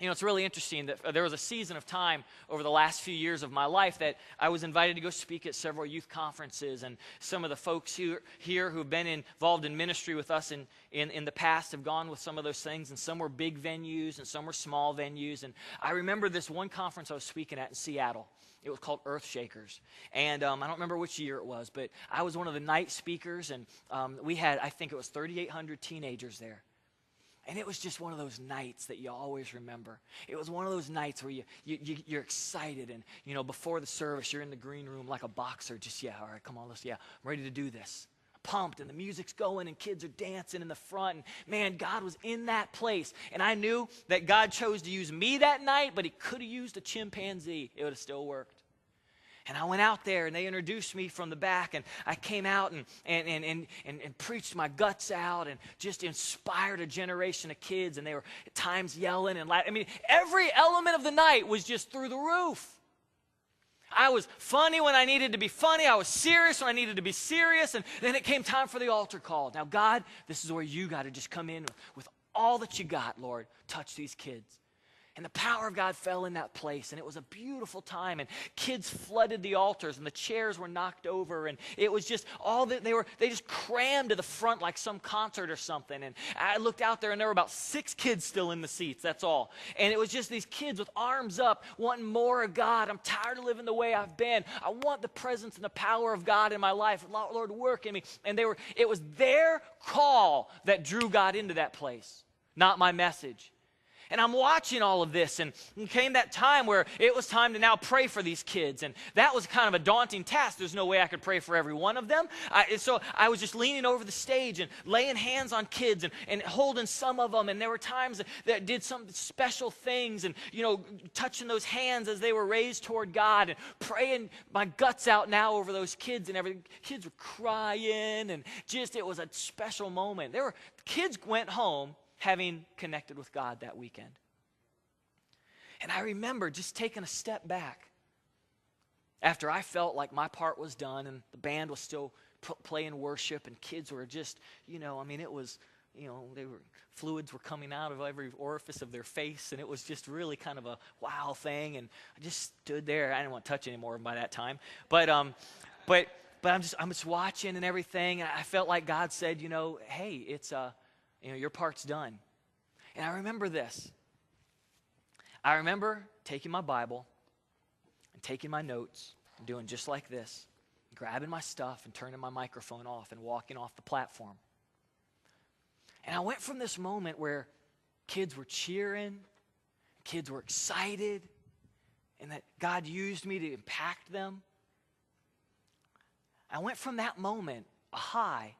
You know, it's really interesting that there was a season of time over the last few years of my life that I was invited to go speak at several youth conferences, and some of the folks here who've been involved in ministry with us in the past have gone with some of those things, and some were big venues and some were small venues. And I remember this one conference I was speaking at in Seattle. It was called Earthshakers, and I don't remember which year it was, but I was one of the night speakers, and we had, I think it was 3,800 teenagers there. And it was just one of those nights that you always remember. It was one of those nights where you're excited, and, you know, before the service, you're in the green room like a boxer, just, yeah, all right, come on, I'm ready to do this. Pumped, and the music's going, and kids are dancing in the front, and man, God was in that place. And I knew that God chose to use me that night, but he could have used a chimpanzee. It would have still worked. And I went out there, and they introduced me from the back, and I came out and preached my guts out and just inspired a generation of kids, and they were at times yelling and laughing. I mean, every element of the night was just through the roof. I was funny when I needed to be funny. I was serious when I needed to be serious, and then it came time for the altar call. Now, God, this is where you got to just come in with all that you got, Lord. Touch these kids. And the power of God fell in that place, and it was a beautiful time, and kids flooded the altars, and the chairs were knocked over, and it was just all that they just crammed to the front like some concert or something. And I looked out there, and there were about 6 kids still in the seats, that's all. And it was just these kids with arms up, wanting more of God. I'm tired of living the way I've been. I want the presence and the power of God in my life. Lord, work in me. And it was their call that drew God into that place, not my message. And I'm watching all of this, and came that time where it was time to now pray for these kids. And that was kind of a daunting task. There's no way I could pray for every one of them. So I was just leaning over the stage and laying hands on kids and holding some of them. And there were times that did some special things, and, you know, touching those hands as they were raised toward God, and praying my guts out now over those kids and everything. Kids were crying, and just, it was a special moment. Kids went home having connected with God that weekend. And I remember just taking a step back after I felt like my part was done, and the band was still playing worship, and kids were just, you know, I mean, it was, you know, fluids were coming out of every orifice of their face, and it was just really kind of a wow thing. And I just stood there. I didn't want to touch anymore by that time, but I'm just watching and everything, and I felt like God said, you know, hey, it's you know, your part's done. And I remember this. I remember taking my Bible and taking my notes and doing just like this, grabbing my stuff and turning my microphone off and walking off the platform. And I went from this moment where kids were cheering, kids were excited, and that God used me to impact them. I went from that moment, a high,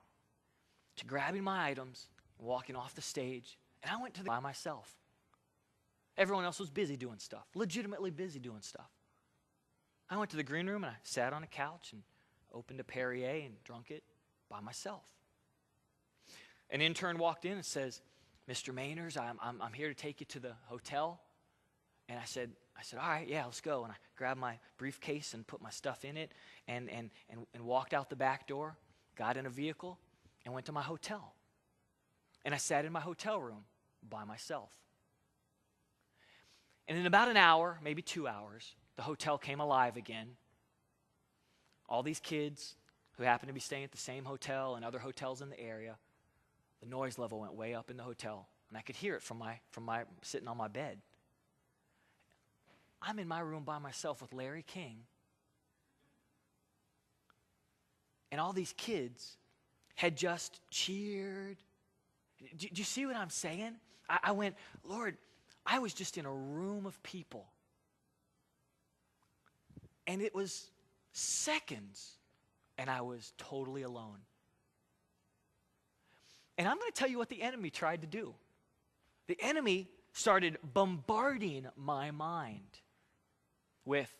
to grabbing my items, walking off the stage, and I went by myself. Everyone else was busy doing stuff, legitimately busy doing stuff. I went to the green room, and I sat on a couch and opened a Perrier and drunk it by myself. An intern walked in and says, "Mr. Mainers, I'm here to take you to the hotel." And I said, all right, yeah, let's go. And I grabbed my briefcase and put my stuff in it, and walked out the back door, got in a vehicle, and went to my hotel. And I sat in my hotel room by myself. And in about an hour, maybe 2 hours, the hotel came alive again. All these kids who happened to be staying at the same hotel and other hotels in the area, the noise level went way up in the hotel. And I could hear it from my sitting on my bed. I'm in my room by myself with Larry King. And all these kids had just cheered. Do you see what I'm saying? I went, Lord, I was just in a room of people. And it was seconds, and I was totally alone. And I'm going to tell you what the enemy tried to do. The enemy started bombarding my mind with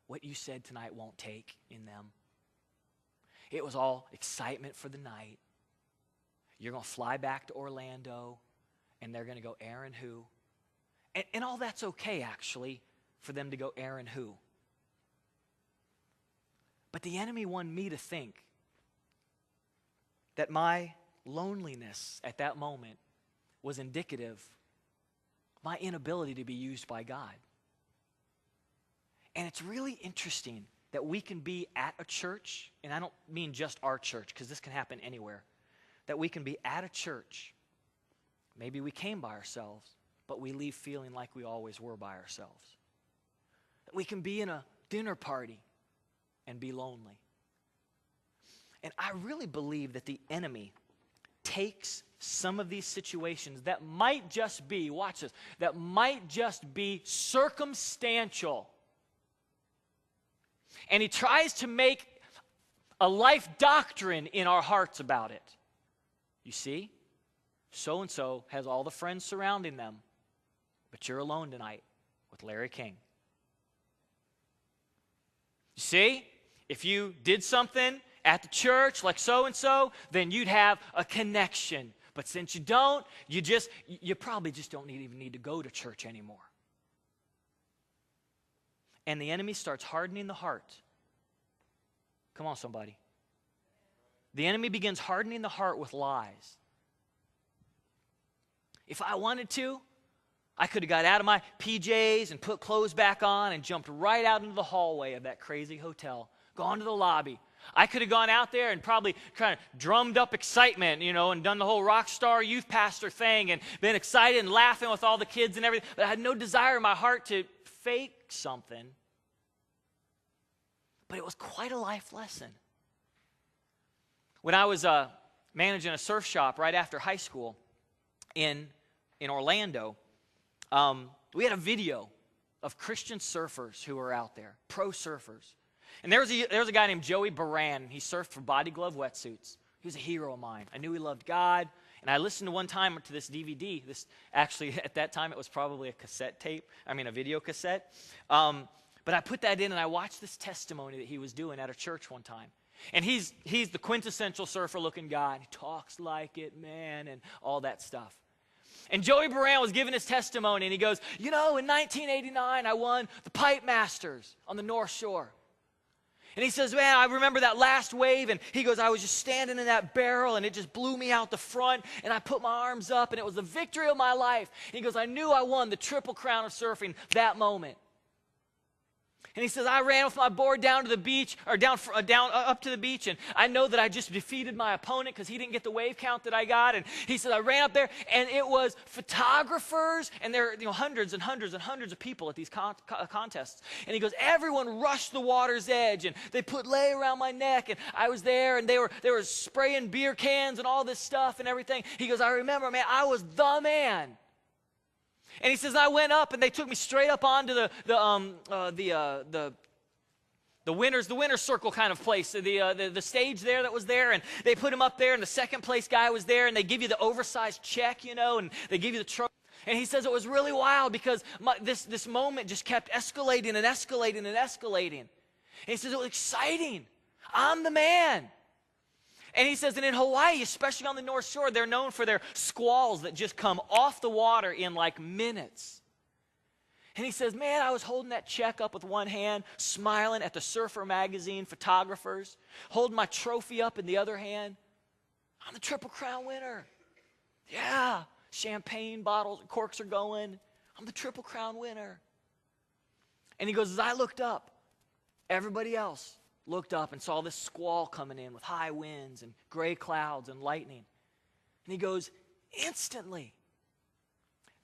what you said tonight won't take in them. It was all excitement for the night. You're going to fly back to Orlando, and they're going to go Aaron who? And all that's okay, actually, for them to go Aaron who. But the enemy wanted me to think that my loneliness at that moment was indicative my inability to be used by God. And it's really interesting that we can be at a church, and I don't mean just our church, because this can happen anywhere, that we can be at a church. Maybe we came by ourselves, but we leave feeling like we always were by ourselves. That we can be in a dinner party and be lonely. And I really believe that the enemy takes some of these situations that might just be, watch this, that might just be circumstantial. And he tries to make a life doctrine in our hearts about it. You see, so-and-so has all the friends surrounding them, but you're alone tonight with Larry King. You see, if you did something at the church like so-and-so, then you'd have a connection. But since you don't, you probably just don't even need to go to church anymore. And the enemy starts hardening the heart. Come on, somebody. The enemy begins hardening the heart with lies. If I wanted to, I could have got out of my PJs and put clothes back on and jumped right out into the hallway of that crazy hotel, gone to the lobby. I could have gone out there and probably kind of drummed up excitement, and done the whole rock star youth pastor thing and been excited and laughing with all the kids and everything. But I had no desire in my heart to fake something. But it was quite a life lesson. When I was managing a surf shop right after high school in Orlando, we had a video of Christian surfers who were out there, pro surfers. And there was a guy named Joey Baran. He surfed for Body Glove wetsuits. He was a hero of mine. I knew he loved God. And I listened to one time to this DVD. Actually, at that time, it was probably a video cassette. But I put that in and I watched this testimony that he was doing at a church one time. And he's the quintessential surfer-looking guy. He talks like it, man, and all that stuff. And Joey Baran was giving his testimony, and he goes, in 1989, I won the Pipe Masters on the North Shore. And he says, man, I remember that last wave, and he goes, I was just standing in that barrel, and it just blew me out the front, and I put my arms up, and it was the victory of my life. And he goes, I knew I won the Triple Crown of surfing that moment. And he says, I ran with my board down to the beach, or down up to the beach, and I know that I just defeated my opponent because he didn't get the wave count that I got. And he said, I ran up there, and it was photographers, and there are hundreds and hundreds and hundreds of people at these contests. And he goes, everyone rushed the water's edge, and they put lei around my neck, and I was there, and they were spraying beer cans and all this stuff and everything. He goes, I remember, man, I was the man. And he says, I went up, and they took me straight up onto the winner's circle kind of place, the stage there that was there, and they put him up there, and the second place guy was there, and they give you the oversized check, and they give you the trophy. And he says it was really wild because this moment just kept escalating and escalating and escalating. And he says it was exciting. I'm the man. And he says that in Hawaii, especially on the North Shore, they're known for their squalls that just come off the water in like minutes. And he says, man, I was holding that check up with one hand, smiling at the Surfer magazine photographers, holding my trophy up in the other hand. I'm the Triple Crown winner. Yeah, champagne bottles and corks are going. I'm the Triple Crown winner. And he goes, as I looked up, everybody else looked up and saw this squall coming in with high winds and gray clouds and lightning. And he goes, instantly,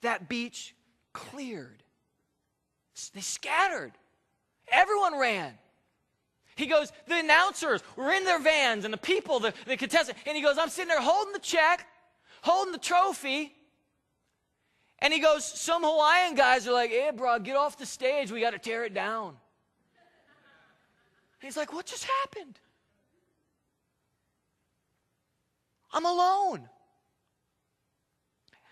that beach cleared. They scattered. Everyone ran. He goes, the announcers were in their vans and the people, the contestants. And he goes, I'm sitting there holding the check, holding the trophy. And he goes, some Hawaiian guys are like, hey, bro, get off the stage. We got to tear it down. And he's like, what just happened? I'm alone.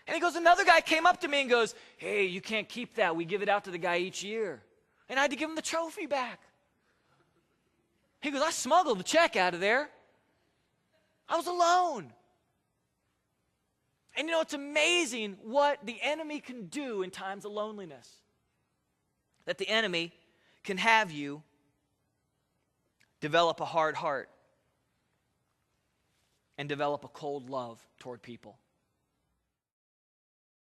And he goes, another guy came up to me and goes, hey, you can't keep that. We give it out to the guy each year. And I had to give him the trophy back. He goes, I smuggled the check out of there. I was alone. And it's amazing what the enemy can do in times of loneliness. That the enemy can have you develop a hard heart and develop a cold love toward people.